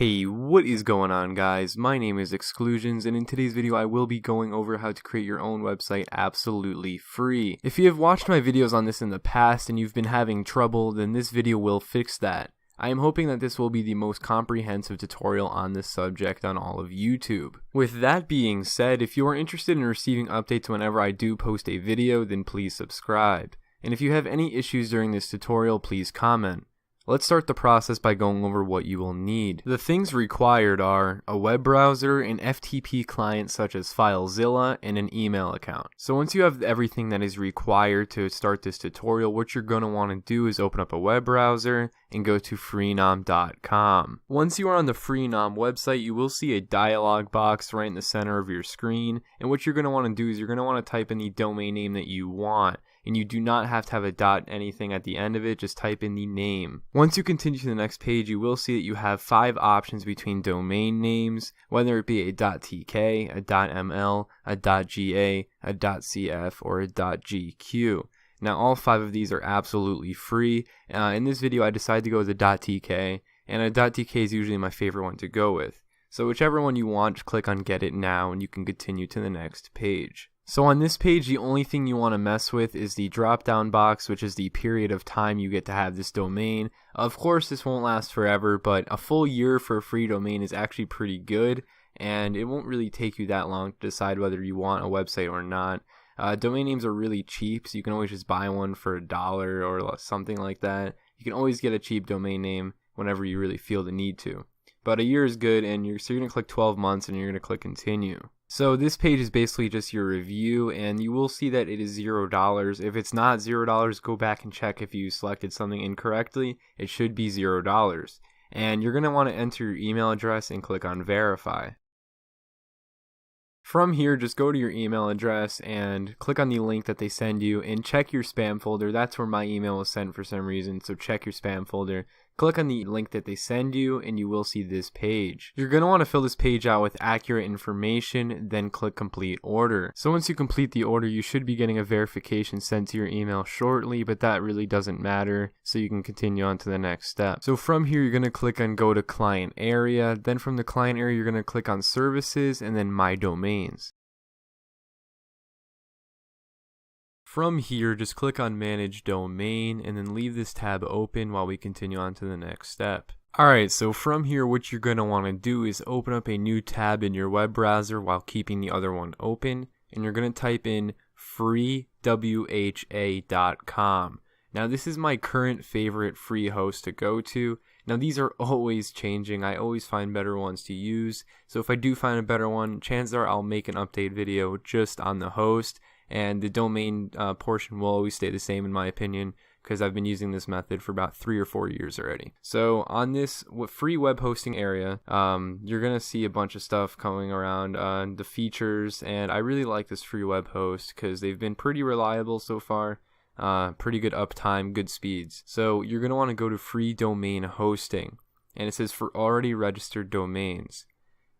Hey, what is going on, guys? My name is Exclusions, and in today's video I will be going over how to create your own website absolutely free. If you have watched my videos on this in the past and you've been having trouble, then this video will fix that. I am hoping that this will be the most comprehensive tutorial on this subject on all of YouTube. With that being said, if you are interested in receiving updates whenever I do post a video, then please subscribe. And if you have any issues during this tutorial, please comment. Let's start the process by going over what you will need. The things required are a web browser, an FTP client such as FileZilla, and an email account. So once you have everything that is required to start this tutorial, what you're going to want to do is open up a web browser and go to freenom.com. Once you are on the Freenom website, you will see a dialog box right in the center of your screen, and what you're going to want to do is you're going to want to type in the domain name that you want. And you do not have to have a dot anything at the end of it, just type in the name. Once you continue to the next page, you will see that you have 5 options between domain names, whether it be a .tk, a .ml, a .ga, a .cf, or a .gq. Now all 5 of these are absolutely free. In this video I decided to go with a .tk, and a .tk is usually my favorite one to go with. So whichever one you want, just click on get it now and you can continue to the next page. So on this page, the only thing you want to mess with is the drop down box, which is the period of time you get to have this domain. Of course, this won't last forever, but a full year for a free domain is actually pretty good, and it won't really take you that long to decide whether you want a website or not. Domain names are really cheap, so you can always just buy one for $1 or something like that. You can always get a cheap domain name whenever you really feel the need to. But a year is good, and you're going to click 12 months and you're going to click continue. So this page is basically just your review, and you will see that it is $0. If it's not $0, go back and check if you selected something incorrectly. It should be $0. And you're going to want to enter your email address and click on verify. From here, just go to your email address and click on the link that they send you and check your spam folder. That's where my email was sent for some reason, so check your spam folder. Click on the link that they send you and you will see this page. You're going to want to fill this page out with accurate information, then click complete order. So once you complete the order, you should be getting a verification sent to your email shortly, but that really doesn't matter, so you can continue on to the next step. So from here, you're going to click on go to client area, then from the client area, you're going to click on services and then my domains. From here, just click on Manage Domain and then leave this tab open while we continue on to the next step. Alright, so from here, what you're going to want to do is open up a new tab in your web browser while keeping the other one open, and you're going to type in freewha.com. Now this is my current favorite free host to go to. Now these are always changing. I always find better ones to use. So if I do find a better one, chances are I'll make an update video just on the host. And the domain portion will always stay the same in my opinion, because I've been using this method for about 3 or 4 years already. So on this free web hosting area, you're going to see a bunch of stuff coming around, the features, and I really like this free web host because they've been pretty reliable so far, pretty good uptime, good speeds. So you're going to want to go to free domain hosting, and it says for already registered domains.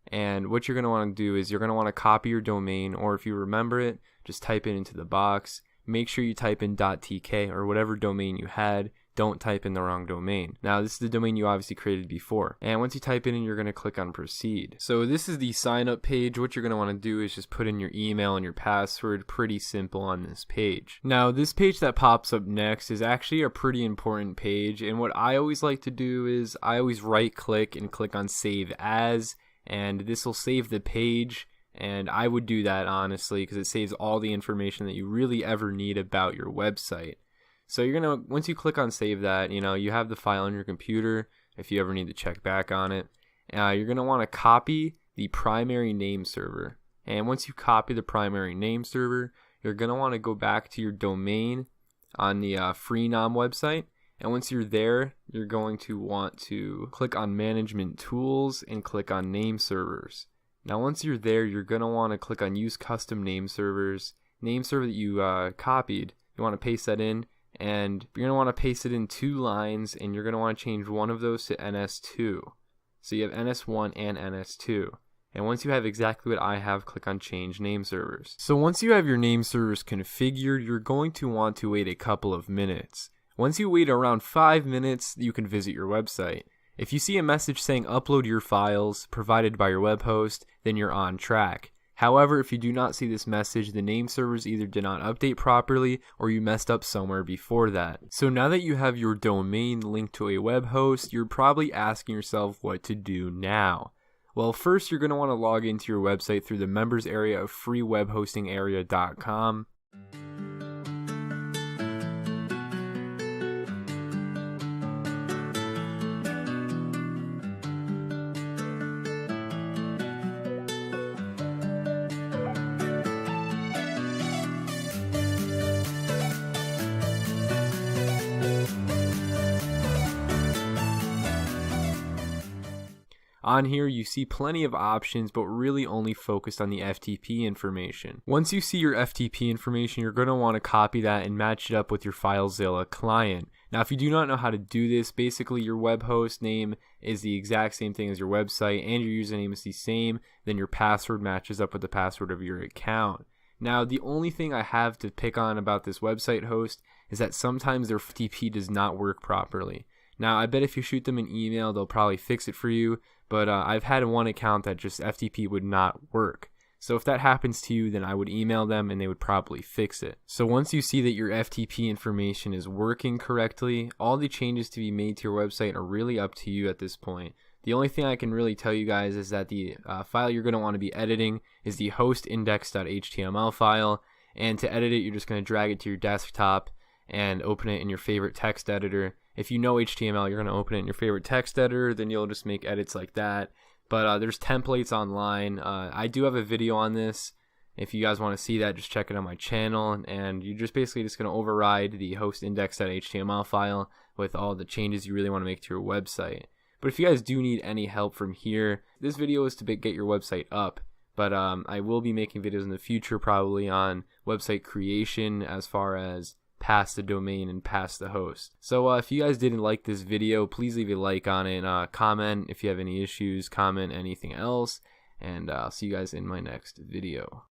And what you're going to want to do is you're going to want to copy your domain, or if you remember it, just type it into the box. Make sure you type in .tk or whatever domain you had. Don't type in the wrong domain. Now this is the domain you obviously created before. And once you type it in, you're going to click on proceed. So this is the sign up page. What you're going to want to do is just put in your email and your password. Pretty simple on this page. Now this page that pops up next is actually a pretty important page. And what I always like to do is I always right click and click on save as. And this will save the page, and I would do that honestly because it saves all the information that you really ever need about your website. So you're gonna, once you click on save that, you have the file on your computer if you ever need to check back on it. You're gonna want to copy the primary name server, and once you copy the primary name server, you're gonna want to go back to your domain on the Freenom website. And once you're there, you're going to want to click on Management Tools and click on Name Servers. Now once you're there, you're going to want to click on Use Custom Name Servers. Name server that you copied, you want to paste that in, and you're going to want to paste it in 2 lines, and you're going to want to change one of those to NS2. So you have NS1 and NS2. And once you have exactly what I have, click on Change Name Servers. So once you have your name servers configured, you're going to want to wait a couple of minutes. Once you wait around 5 minutes, you can visit your website. If you see a message saying upload your files provided by your web host, then you're on track. However, if you do not see this message, the name servers either did not update properly or you messed up somewhere before that. So now that you have your domain linked to a web host, you're probably asking yourself what to do now. Well, first you're going to want to log into your website through the members area of freewebhostingarea.com. On here, you see plenty of options, but really only focused on the FTP information. Once you see your FTP information, you're going to want to copy that and match it up with your FileZilla client. Now, if you do not know how to do this, basically your web host name is the exact same thing as your website, and your username is the same, then your password matches up with the password of your account. Now, the only thing I have to pick on about this website host is that sometimes their FTP does not work properly. Now, I bet if you shoot them an email, they'll probably fix it for you, but I've had one account that just FTP would not work. So if that happens to you, then I would email them and they would probably fix it. So once you see that your FTP information is working correctly, all the changes to be made to your website are really up to you at this point. The only thing I can really tell you guys is that the file you're going to want to be editing is the host index.html file, and to edit it, you're just going to drag it to your desktop and open it in your favorite text editor. If you know HTML, you're going to open it in your favorite text editor, then you'll just make edits like that. But there's templates online. I do have a video on this. If you guys want to see that, just check it on my channel. And you're just basically just going to override the host index.html file with all the changes you really want to make to your website. But if you guys do need any help from here, this video is to get your website up. But I will be making videos in the future probably on website creation as far as past the domain and past the host. So if you guys didn't like this video, please leave a like on it, comment if you have any issues, comment anything else, and I'll see you guys in my next video.